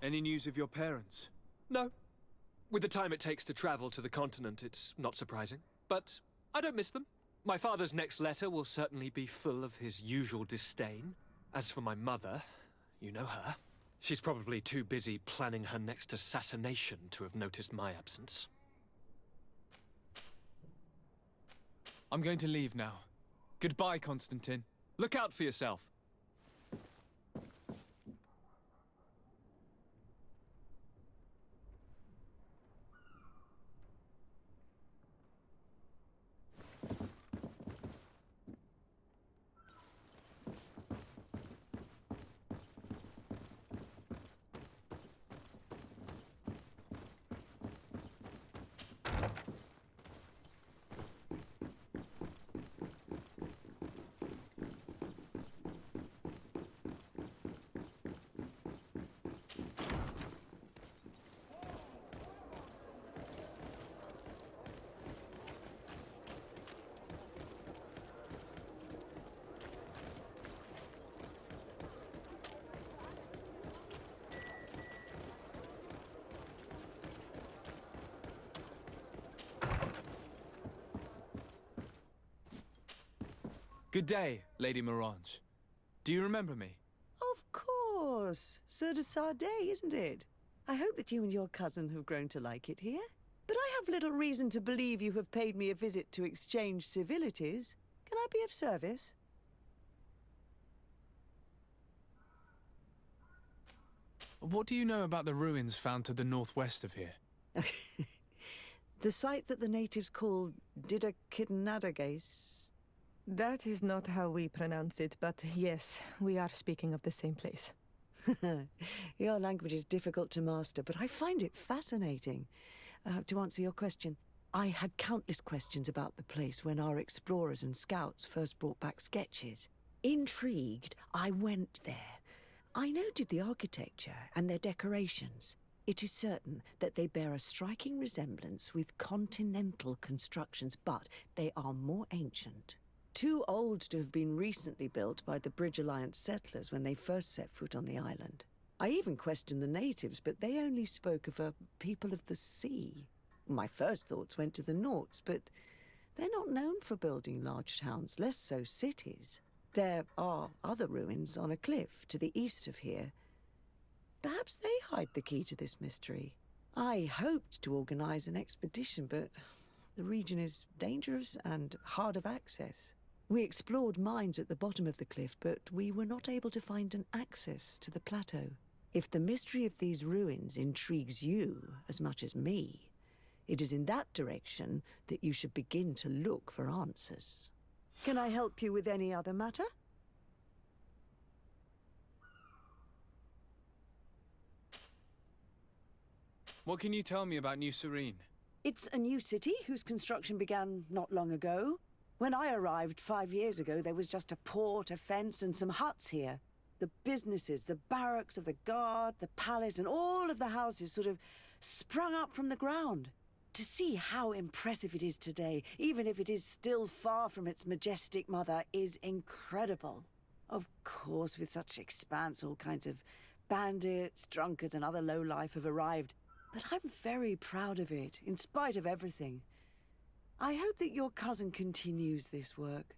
Any news of your parents? No. With the time it takes to travel to the continent, it's not surprising. But I don't miss them. My father's next letter will certainly be full of his usual disdain. As for my mother, you know her. She's probably too busy planning her next assassination to have noticed my absence. I'm going to leave now. Goodbye, Constantine. Look out for yourself. Good day, Lady Morange. Do you remember me? Of course. Sir de Sardet, isn't it? I hope that you and your cousin have grown to like it here. But I have little reason to believe you have paid me a visit to exchange civilities. Can I be of service? What do you know about the ruins found to the northwest of here? The site that the natives call Didakidnadagais. That is not how we pronounce it, but yes, we are speaking of the same place. Your language is difficult to master, but I find it fascinating. To answer your question, I had countless questions about the place when our explorers and scouts first brought back sketches. Intrigued, I went there. I noted the architecture and their decorations. It is certain that they bear a striking resemblance with continental constructions, but they are more ancient. Too old to have been recently built by the Bridge Alliance settlers when they first set foot on the island. I even questioned the natives, but they only spoke of a people of the sea. My first thoughts went to the Nauts, but they're not known for building large towns, less so cities. There are other ruins on a cliff to the east of here. Perhaps they hide the key to this mystery. I hoped to organize an expedition, but the region is dangerous and hard of access. We explored mines at the bottom of the cliff, but we were not able to find an access to the plateau. If the mystery of these ruins intrigues you as much as me, it is in that direction that you should begin to look for answers. Can I help you with any other matter? What can you tell me about New Serene? It's a new city whose construction began not long ago. When I arrived 5 years ago, there was just a port, a fence, and some huts here. The businesses, the barracks of the guard, the palace, and all of the houses sort of sprung up from the ground. To see how impressive it is today, even if it is still far from its majestic mother, is incredible. Of course, with such expanse, all kinds of bandits, drunkards, and other lowlife have arrived. But I'm very proud of it, in spite of everything. I hope that your cousin continues this work.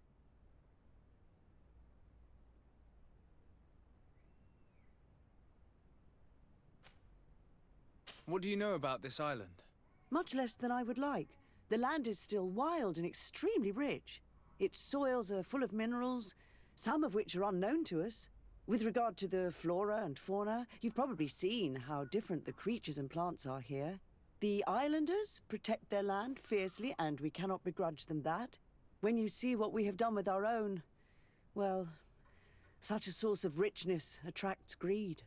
What do you know about this island? Much less than I would like. The land is still wild and extremely rich. Its soils are full of minerals, some of which are unknown to us. With regard to the flora and fauna, you've probably seen how different the creatures and plants are here. The islanders protect their land fiercely, and we cannot begrudge them that. When you see what we have done with our own, well, such a source of richness attracts greed.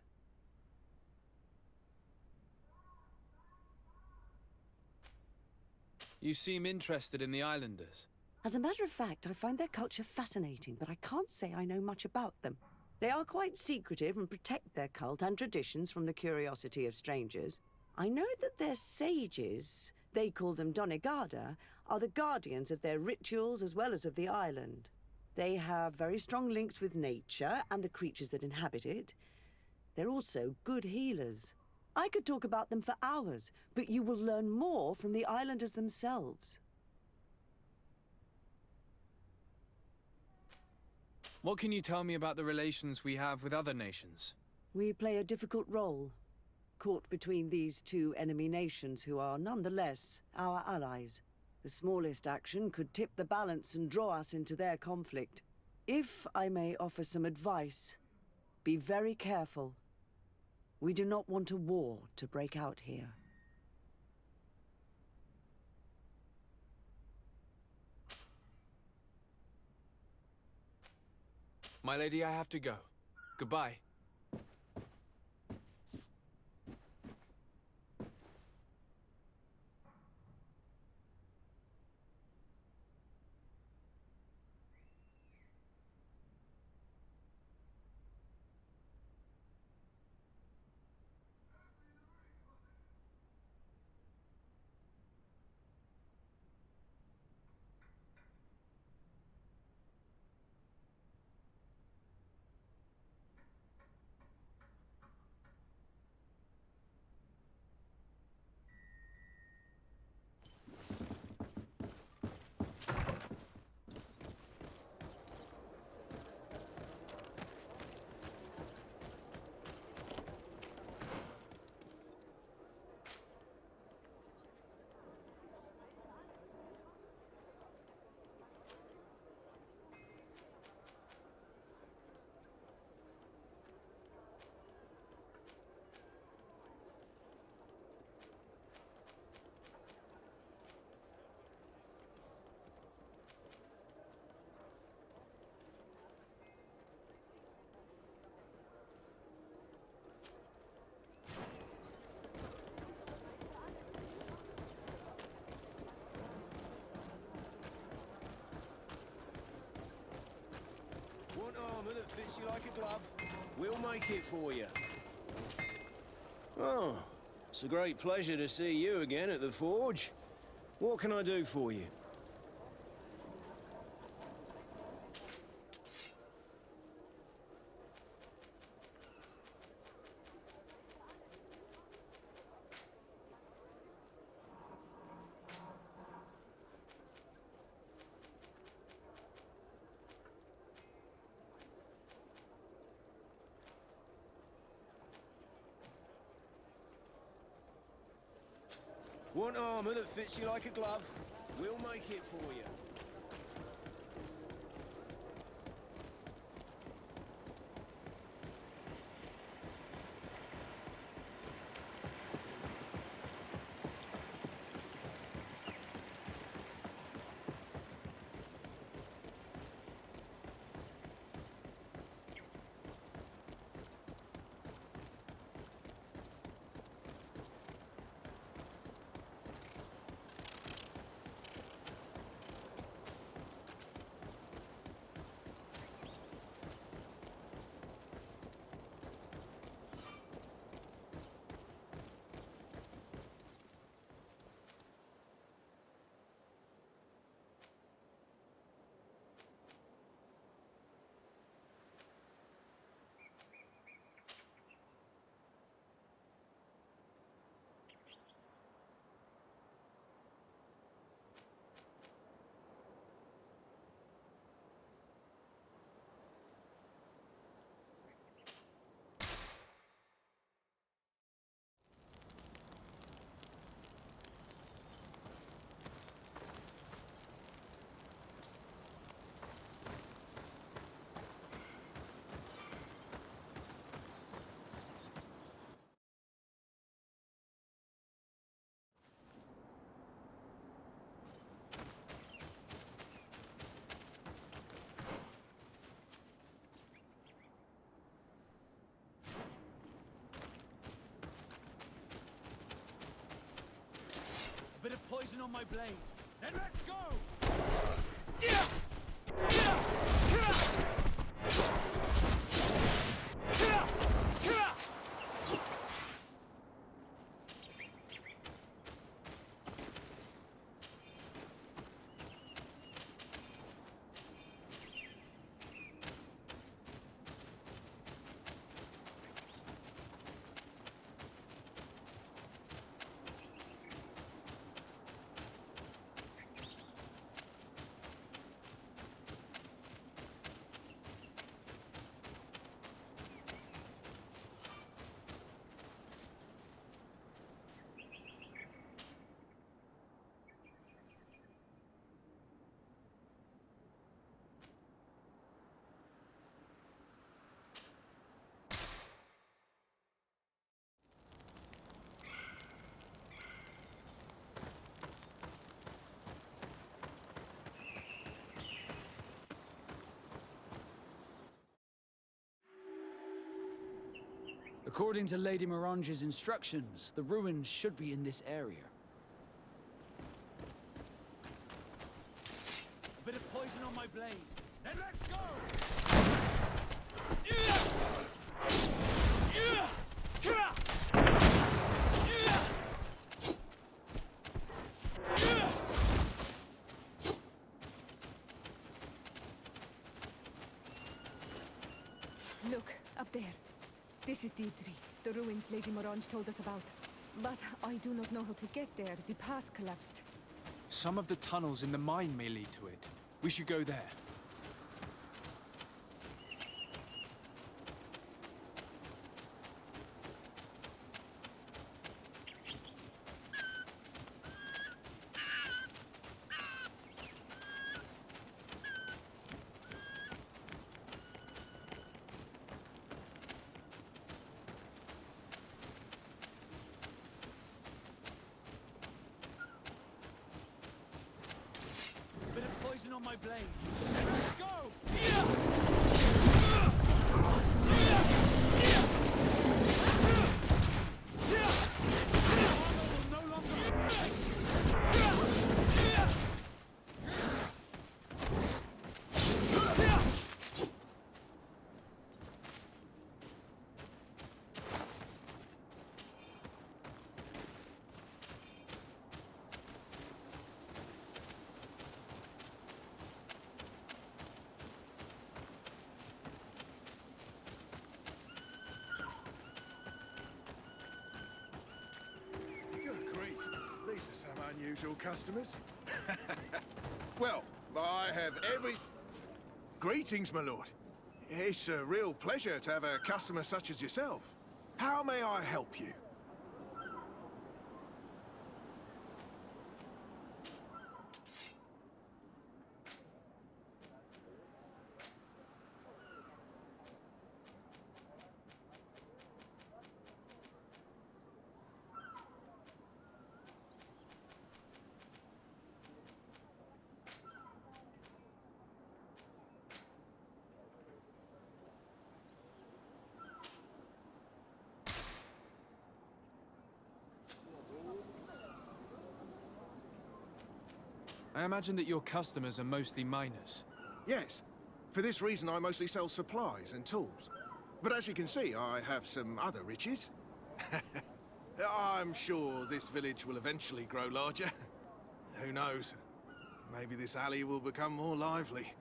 You seem interested in the islanders. As a matter of fact, I find their culture fascinating, but I can't say I know much about them. They are quite secretive and protect their cult and traditions from the curiosity of strangers. I know that their sages, they call them Donegada, are the guardians of their rituals as well as of the island. They have very strong links with nature and the creatures that inhabit it. They're also good healers. I could talk about them for hours, but you will learn more from the islanders themselves. What can you tell me about the relations we have with other nations? We play a difficult role, caught between these two enemy nations who are nonetheless our allies. The smallest action could tip the balance and draw us into their conflict. If I may offer some advice, be very careful. We do not want a war to break out here. My lady, I have to go. Goodbye. Want armor that fits you like a glove? We'll make it for you. Oh, it's a great pleasure to see you again at the forge. What can I do for you? Want armor that fits you like a glove? We'll make it for you. Bit of poison on my blade. Then let's go! According to Lady Morange's instructions, the ruins should be in this area. A bit of poison on my blade. Then let's go! Look, up there. This is Deidre, the ruins Lady Morange told us about. But I do not know how to get there. The path collapsed. Some of the tunnels in the mine may lead to it. We should go there. Bit of poison on my blade. Then let's go! Armor will no longer fight. Good grief. These are some unusual customers. Well, I have every... Greetings, my lord. It's a real pleasure to have a customer such as yourself. How may I help you? I imagine that your customers are mostly miners. Yes. For this reason, I mostly sell supplies and tools. But as you can see, I have some other riches. I'm sure this village will eventually grow larger. Who knows? Maybe this alley will become more lively.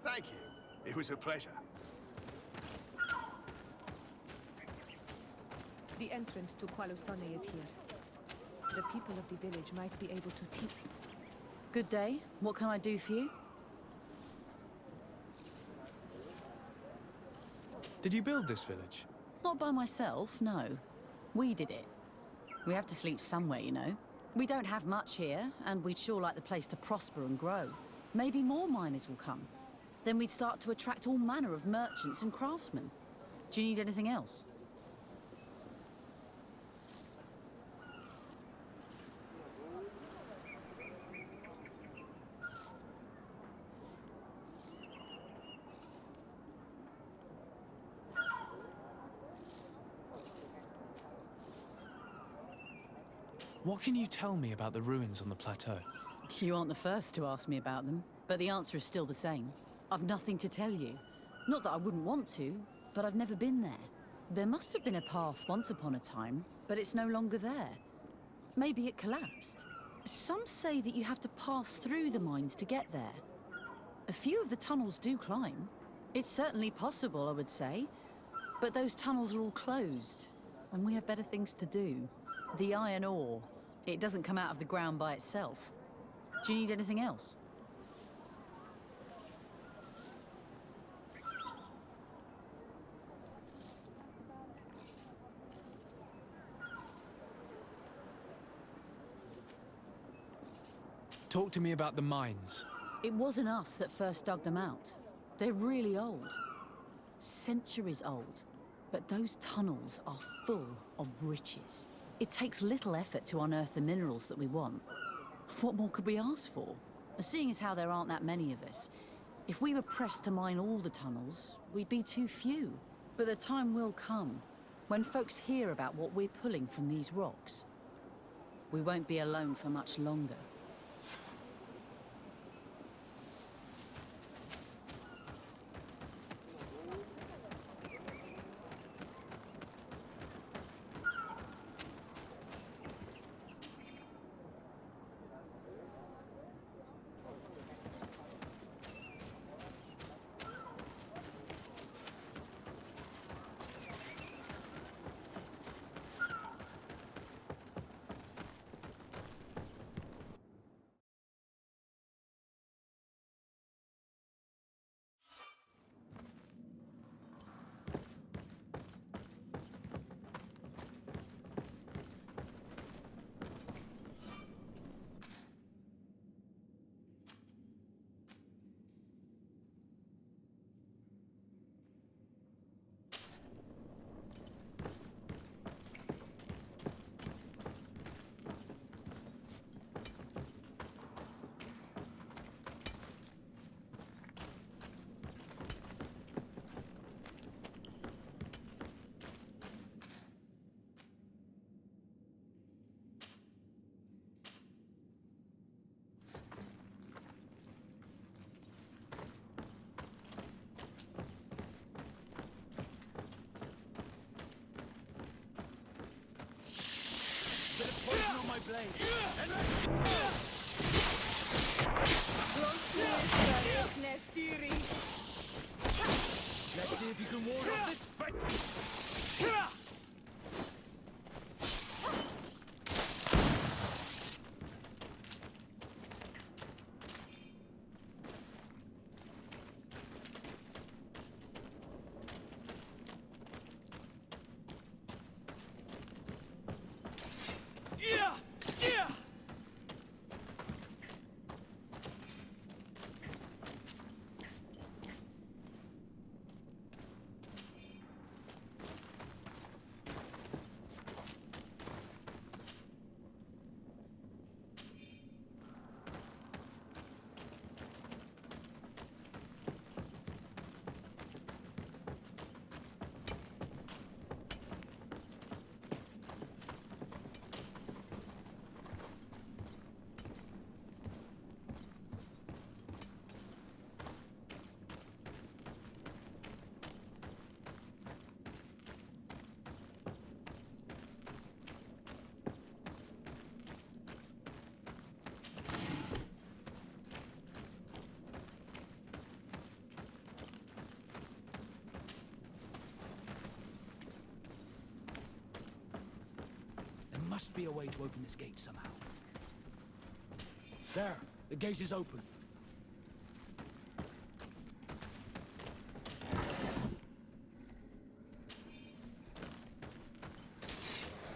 Thank you. It was a pleasure. The entrance to Qualusane is here. The people of the village might be able to teach. Good day. What can I do for you? Did you build this village? Not by myself, no. We did it. We have to sleep somewhere, you know. We don't have much here, and we'd sure like the place to prosper and grow. Maybe more miners will come. Then we'd start to attract all manner of merchants and craftsmen. Do you need anything else? What can you tell me about the ruins on the plateau? You aren't the first to ask me about them, but the answer is still the same. I've nothing to tell you. Not that I wouldn't want to, but I've never been there. There must have been a path once upon a time, but it's no longer there. Maybe it collapsed. Some say that you have to pass through the mines to get there. A few of the tunnels do climb. It's certainly possible, I would say. But those tunnels are all closed, and we have better things to do. The iron ore. It doesn't come out of the ground by itself. Do you need anything else? Talk to me about the mines. It wasn't us that first dug them out. They're really old. Centuries old. But those tunnels are full of riches. It takes little effort to unearth the minerals that we want. What more could we ask for? Seeing as how there aren't that many of us, If we were pressed to mine all the tunnels, we'd be too few. But the time will come when folks hear about what we're pulling from these rocks. We won't be alone for much longer. Poison on my blade. Let's see if you can ward off this fight. Must be a way to open this gate somehow. There, the gate is open.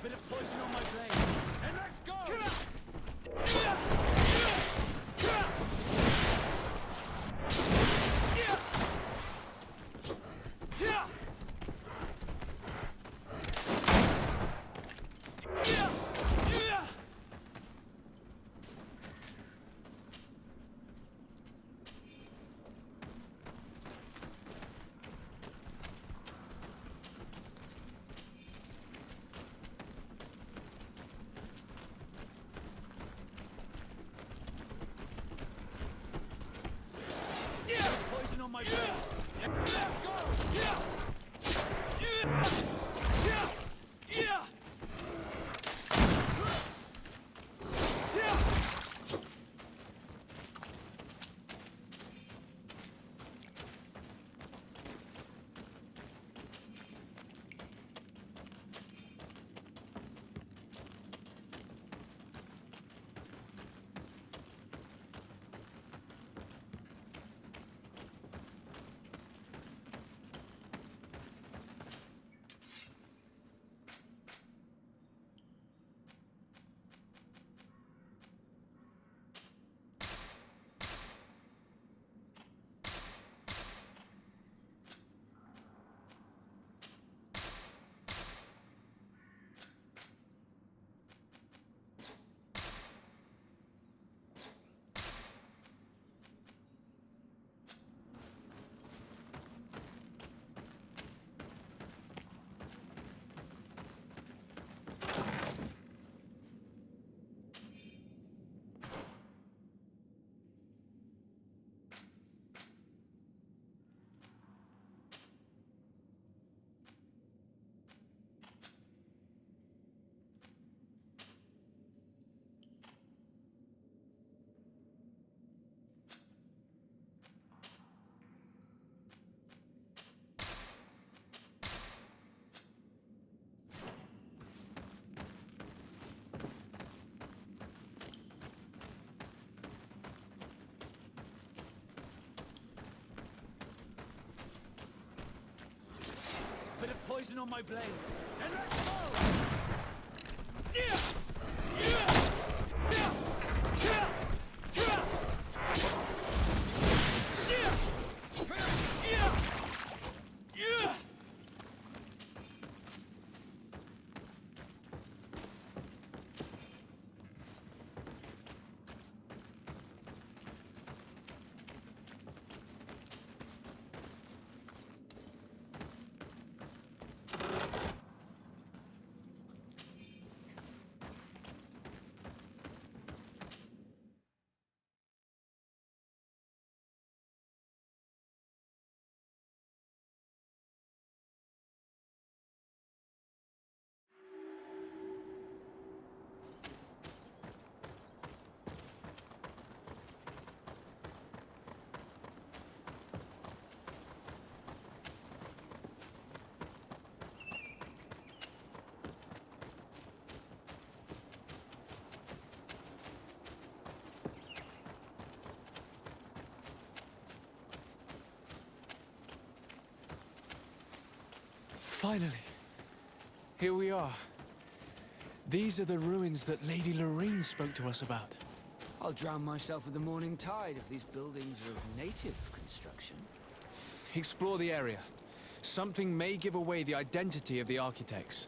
Bit of poison on my blade, and let's go! Poison on my blade. Let's go! poison on my blade. And let's go! Finally. Here we are. These are the ruins that Lady Lorene spoke to us about. I'll drown myself with the morning tide if these buildings are of native construction. Explore the area. Something may give away the identity of the architects.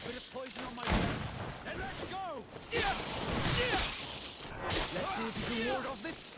Bit of poison on my blade. And let's go! Let's see if you can ward off this.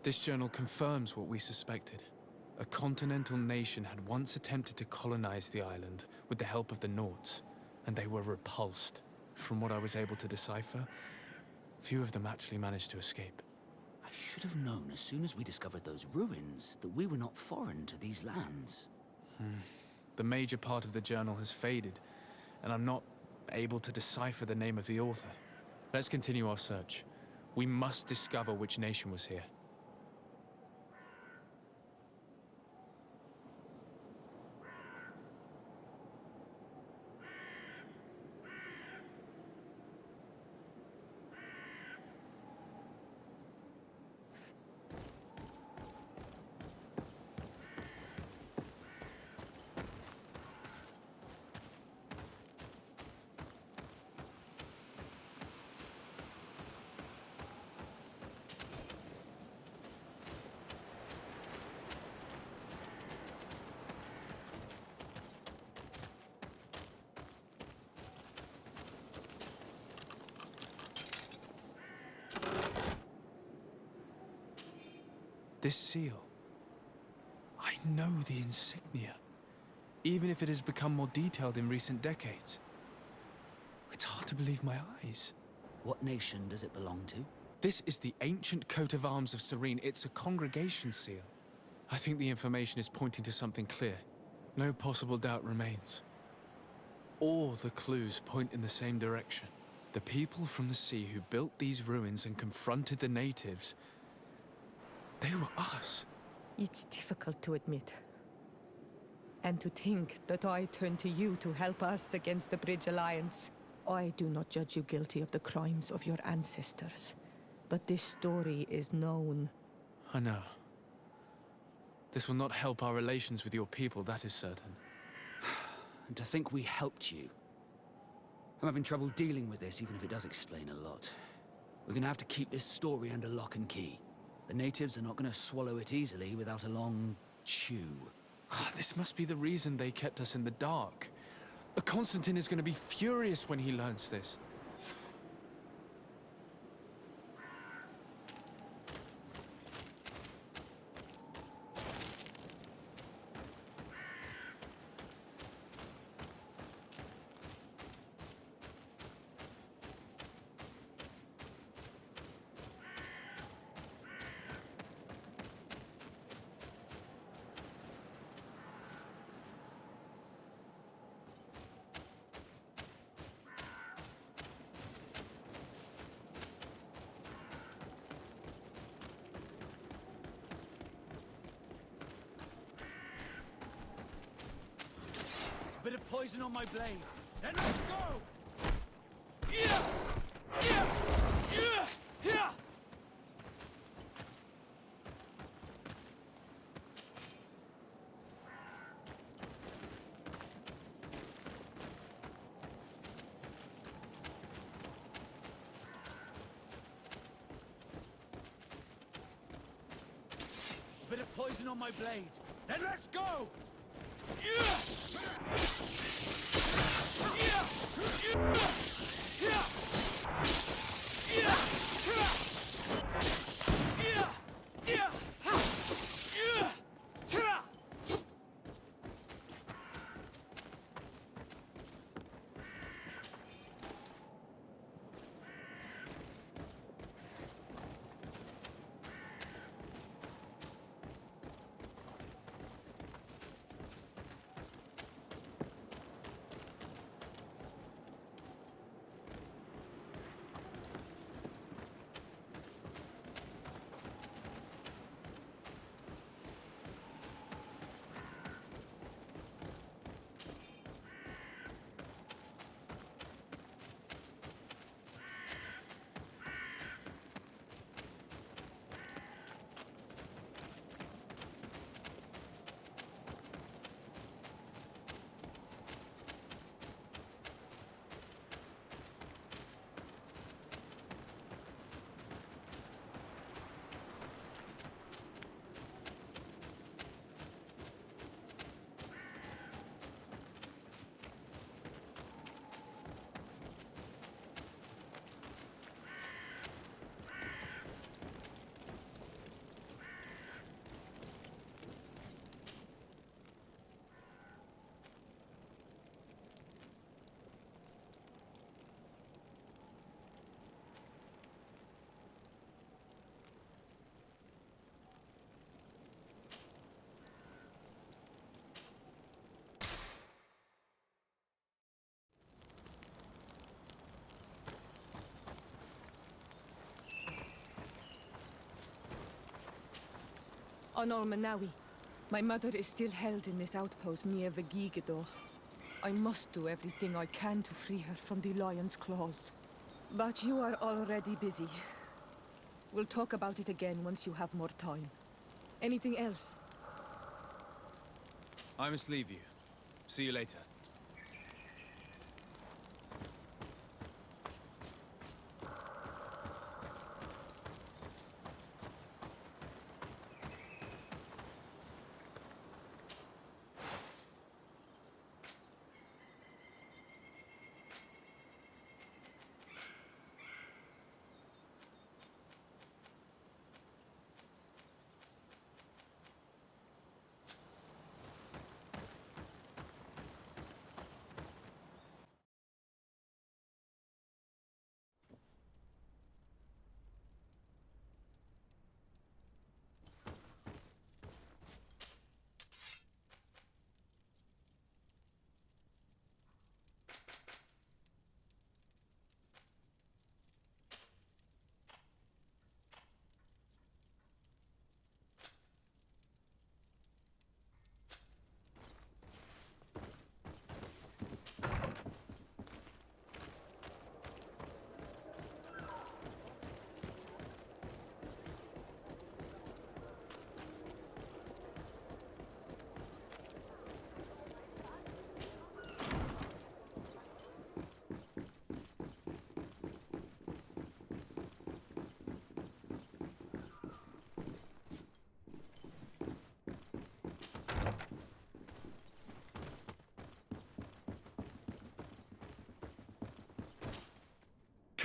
This journal confirms what we suspected. A continental nation had once attempted to colonize the island with the help of the Nords, and they were repulsed. From what I was able to decipher, few of them actually managed to escape. I should have known as soon as we discovered those ruins that we were not foreign to these lands. The major part of the journal has faded, and I'm not able to decipher the name of the author. Let's continue our search. We must discover which nation was here. This seal. I know the insignia, even if it has become more detailed in recent decades. It's hard to believe my eyes. What nation does it belong to? This is the ancient coat of arms of Serene. It's a congregation seal. I think the information is pointing to something clear. No possible doubt remains. All the clues point in the same direction. The people from the sea who built these ruins and confronted the natives, they were us. It's difficult to admit. And to think that I turn to you to help us against the Bridge Alliance. I do not judge you guilty of the crimes of your ancestors. But this story is known. I know. This will not help our relations with your people, that is certain. And to think we helped you. I'm having trouble dealing with this, even if it does explain a lot. We're gonna have to keep this story under lock and key. The natives are not gonna swallow it easily without a long chew. This must be the reason they kept us in the dark. Constantine is going to be furious when he learns this. A bit of poison on my blade. Then let's go! A bit of poison on my blade. Then let's go! Honor Manawi, my mother is still held in this outpost near Vegigador. I must do everything I can to free her from the lion's claws. But you are already busy. We'll talk about it again once you have more time. Anything else? I must leave you. See you later.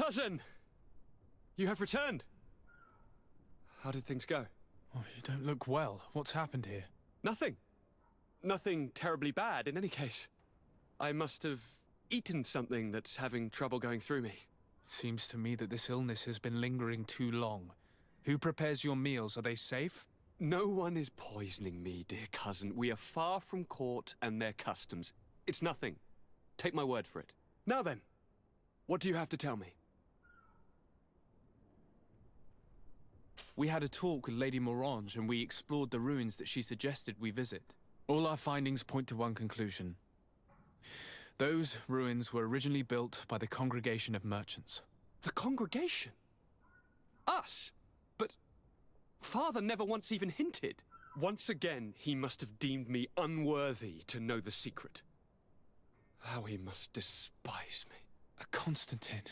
Cousin! You have returned. How did things go? Oh, you don't look well. What's happened here? Nothing. Nothing terribly bad, in any case. I must have eaten something that's having trouble going through me. Seems to me that this illness has been lingering too long. Who prepares your meals? Are they safe? No one is poisoning me, dear cousin. We are far from court and their customs. It's nothing. Take my word for it. Now then, what do you have to tell me? We had a talk with Lady Morange and we explored the ruins that she suggested we visit. All our findings point to one conclusion. Those ruins were originally built by the Congregation of Merchants. The congregation? Us? But Father never once even hinted. Once again, he must have deemed me unworthy to know the secret. How he must despise me. Constantine.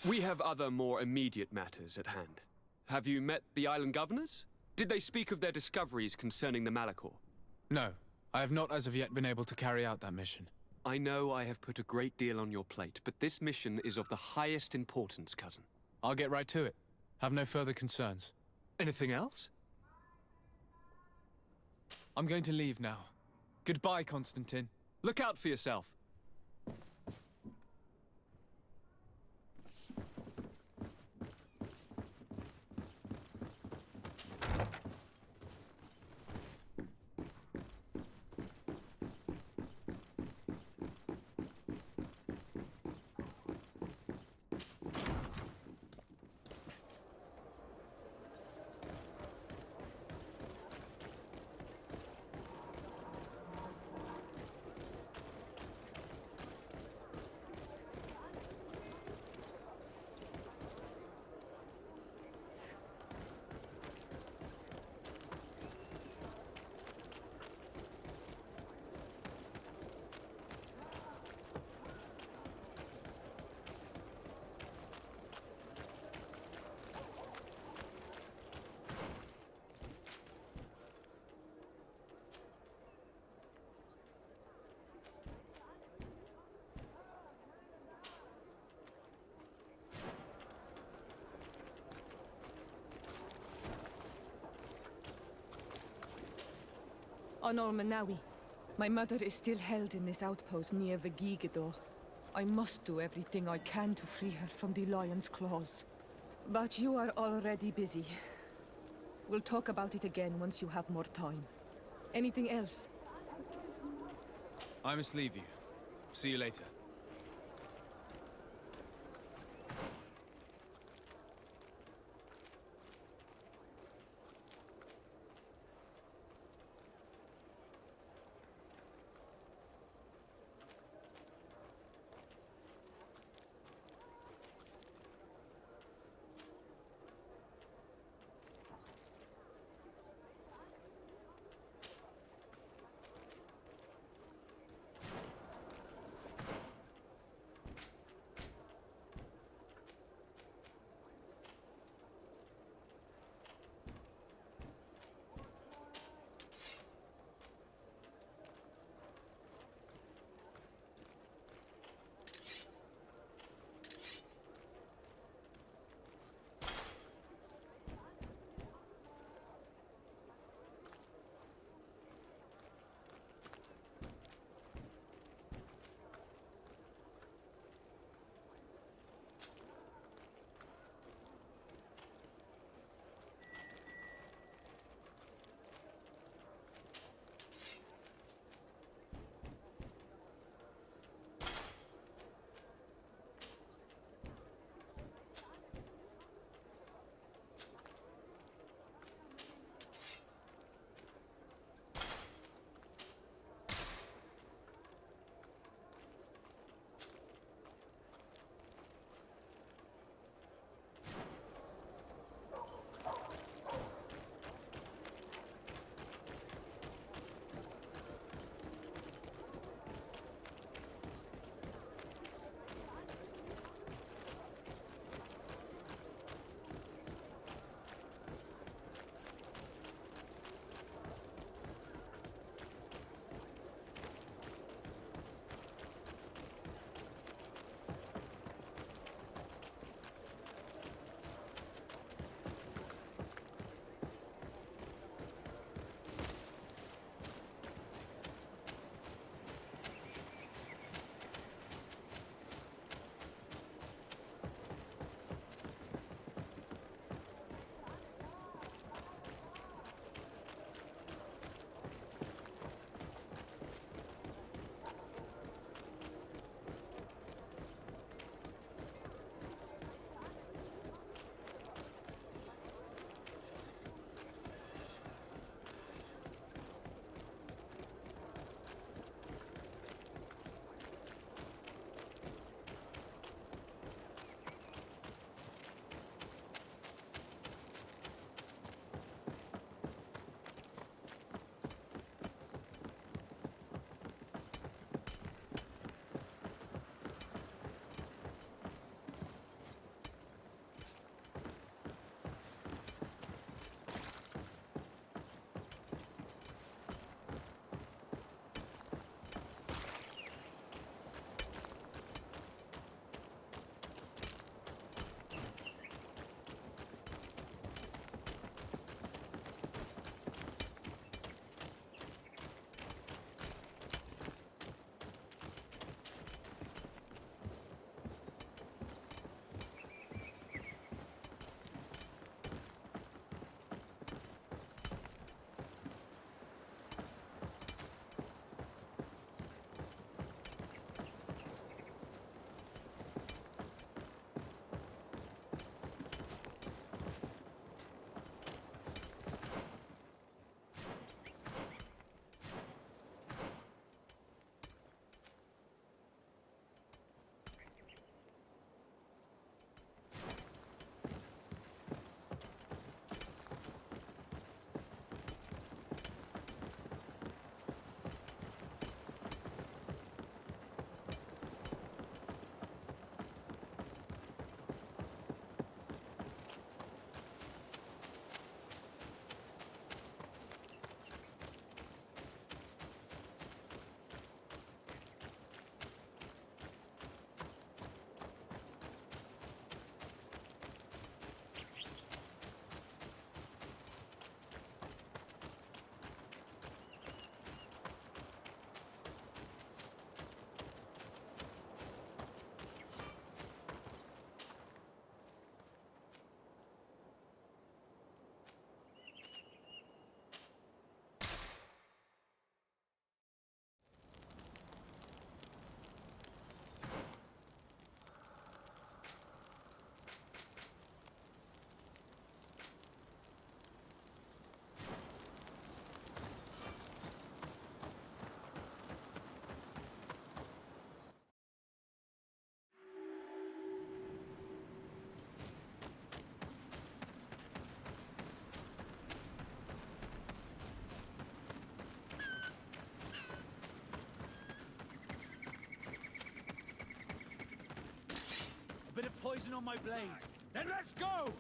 We have other more immediate matters at hand. Have you met the island governors? Did they speak of their discoveries concerning the Malachor? No, I have not as of yet been able to carry out that mission. I know I have put a great deal on your plate, but this mission is of the highest importance, cousin. I'll get right to it. Have no further concerns. Anything else? I'm going to leave now. Goodbye, Constantine. Look out for yourself. Honor Manawi, my mother is still held in this outpost near Vegigador. I must do everything I can to free her from the lion's claws. But you are already busy. We'll talk about it again once you have more time. Anything else? I must leave you. See you later. poison on my blade. Then let's go!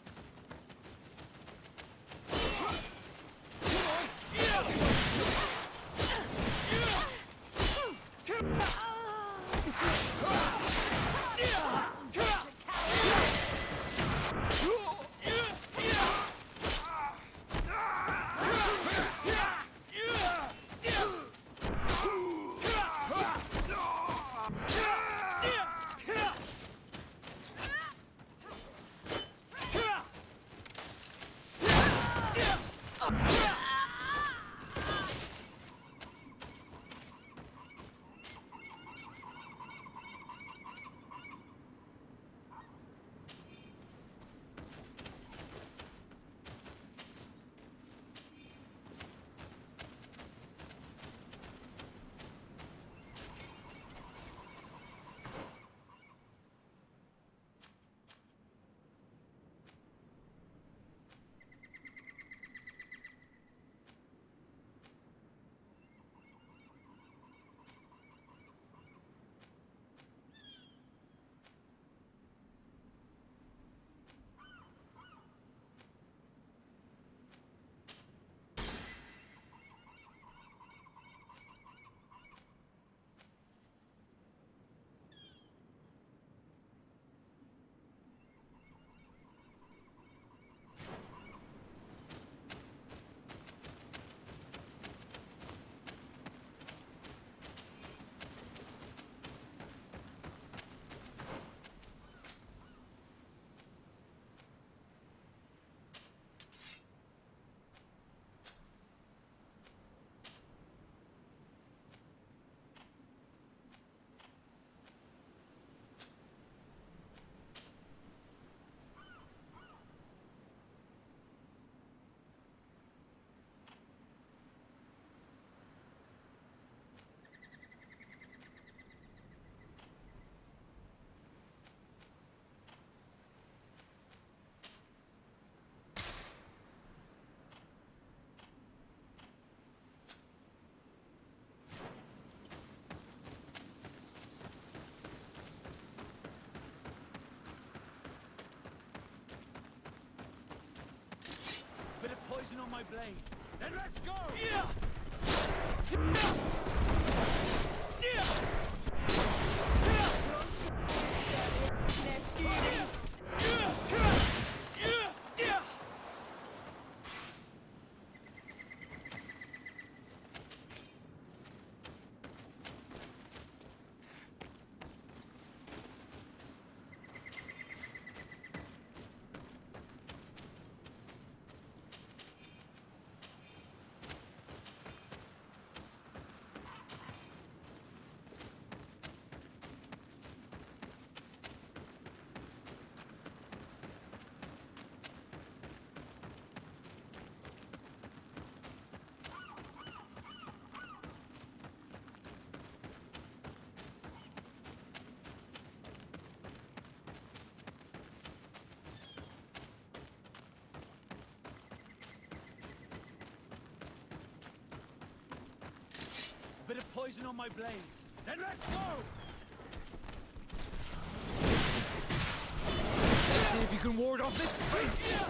Bit of poison on my blade. Then let's go! Bit of poison on my blade. Then let's go! Let's see if you can ward off this fate!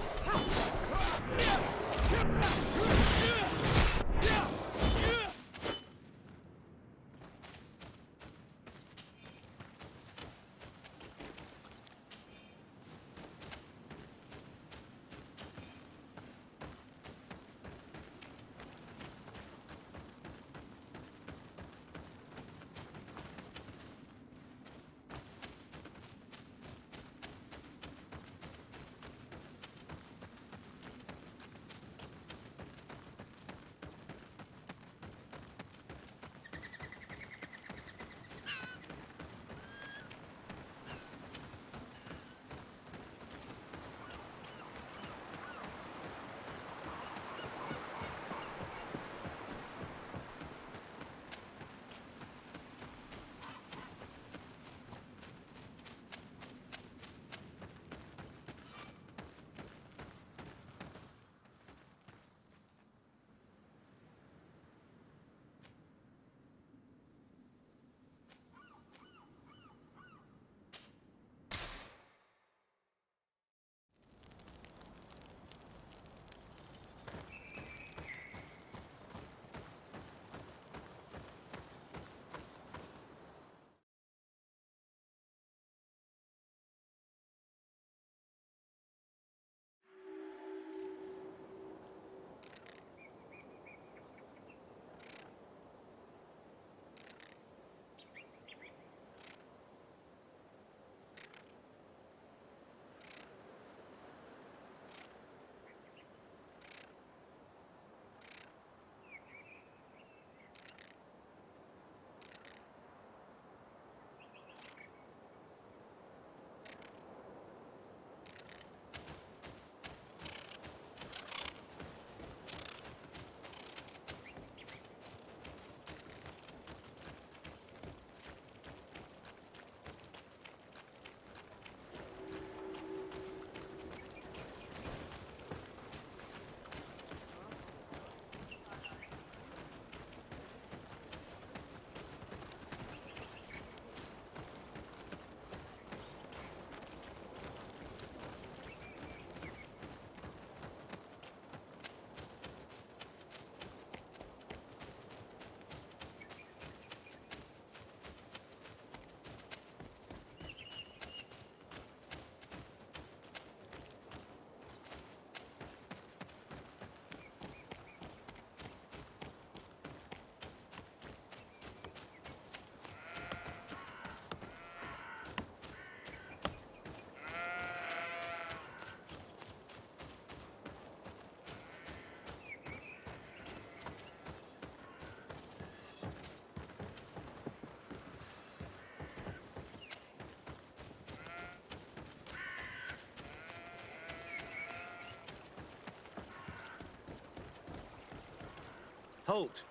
Halt!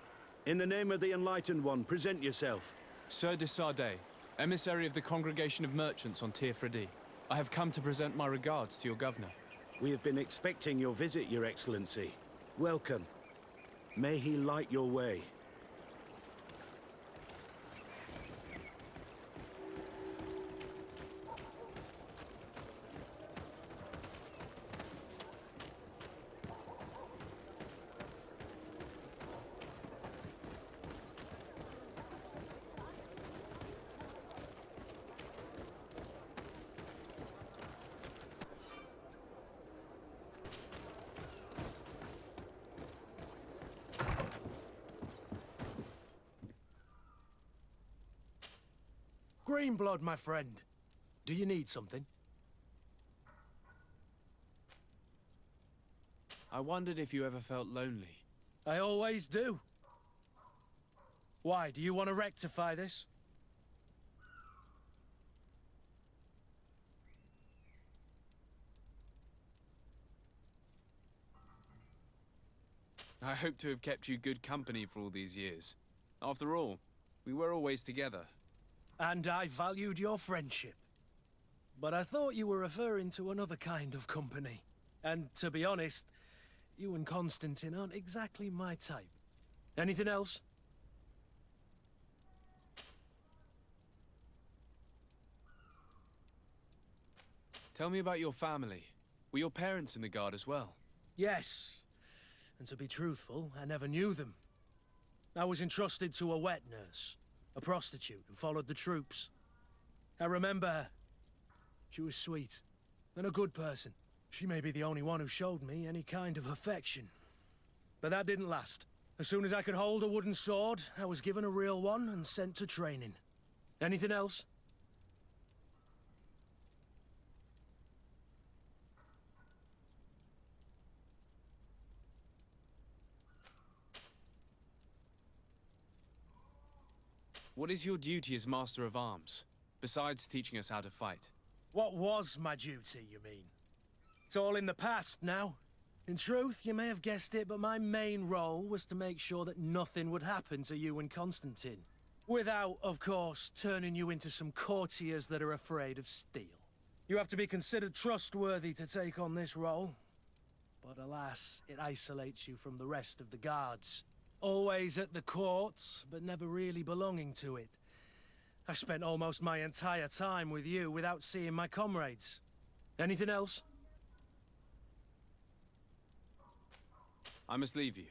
In the name of the Enlightened One, present yourself. Sir de Sardet, emissary of the Congregation of Merchants on Tirfredi. I have come to present my regards to your governor. We have been expecting your visit, Your Excellency. Welcome. May he light your way. Greenblood, my friend. Do you need something? I wondered if you ever felt lonely. I always do. Why, do you want to rectify this? I hope to have kept you good company for all these years. After all, we were always together. And I valued your friendship. But I thought you were referring to another kind of company. And to be honest, you and Constantine aren't exactly my type. Anything else? Tell me about your family. Were your parents in the Guard as well? Yes. And to be truthful, I never knew them. I was entrusted to a wet nurse, a prostitute who followed the troops. I remember her. She was sweet, and a good person. She may be the only one who showed me any kind of affection. But that didn't last. As soon as I could hold a wooden sword, I was given a real one and sent to training. Anything else? What is your duty as Master of Arms, besides teaching us how to fight? What was my duty, you mean? It's all in the past now. In truth, you may have guessed it, but my main role was to make sure that nothing would happen to you and Constantine. Without, of course, turning you into some courtiers that are afraid of steel. You have to be considered trustworthy to take on this role. But alas, it isolates you from the rest of the guards. Always at the court, but never really belonging to it. I spent almost my entire time with you without seeing my comrades. Anything else? I must leave you.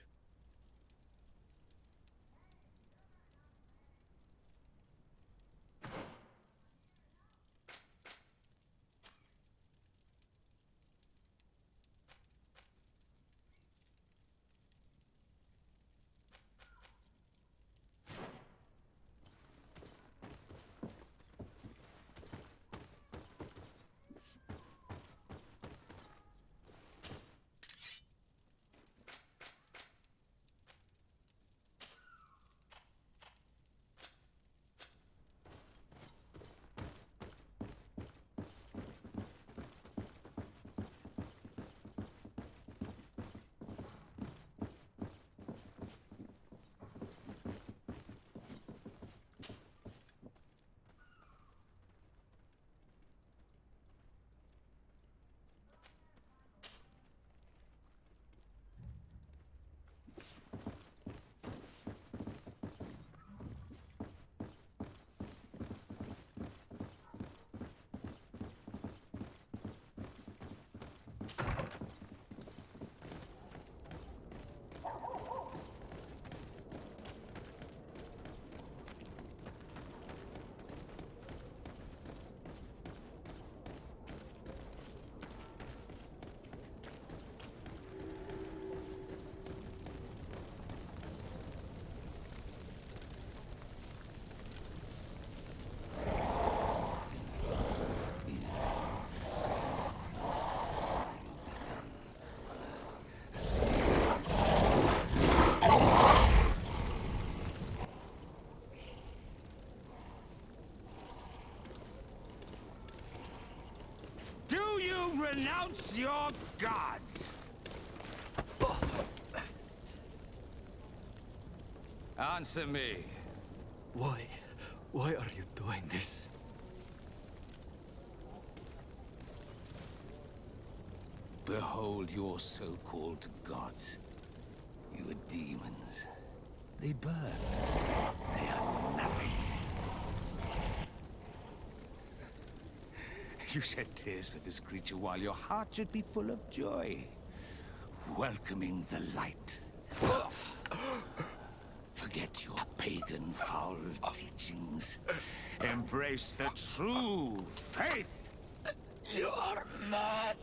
Renounce your gods! Answer me. Why? Why are you doing this? Behold your so-called gods. Your demons. They burn. They are nothing. You shed tears for this creature while your heart should be full of joy. Welcoming the light. Forget your pagan foul teachings. Embrace the true faith. You are mad.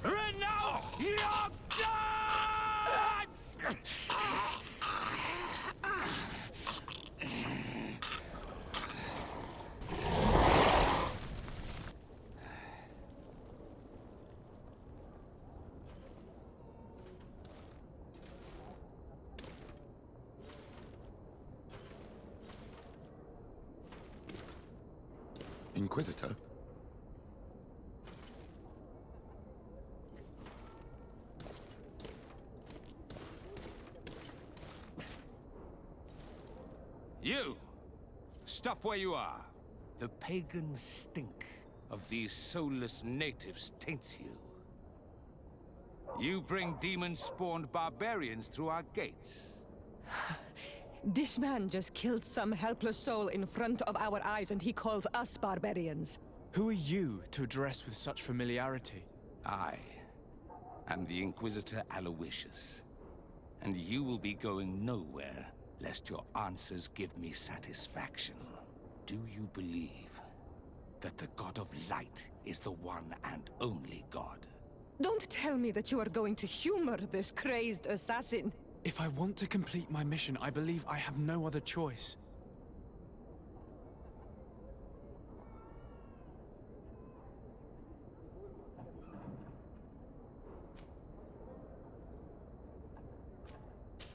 Renounce your gods! Inquisitor? You! Stop where you are. The pagan stink of these soulless natives taints you. You bring demon-spawned barbarians through our gates. This man just killed some helpless soul in front of our eyes, and he calls us barbarians. Who are you to address with such familiarity? I am the Inquisitor Aloysius, and you will be going nowhere lest your answers give me satisfaction. Do you believe that the God of Light is the one and only God? Don't tell me that you are going to humor this crazed assassin. If I want to complete my mission, I believe I have no other choice.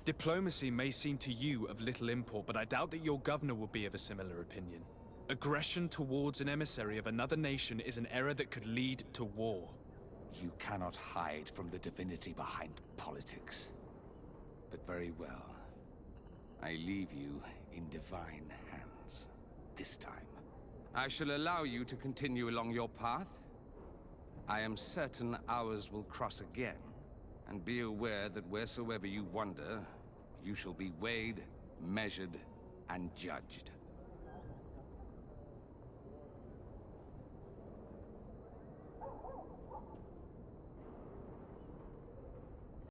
Diplomacy may seem to you of little import, but I doubt that your governor will be of a similar opinion. Aggression towards an emissary of another nation is an error that could lead to war. You cannot hide from the divinity behind politics. But very well. I leave you in divine hands. This time. I shall allow you to continue along your path. I am certain ours will cross again. And be aware that wheresoever you wander, you shall be weighed, measured, and judged.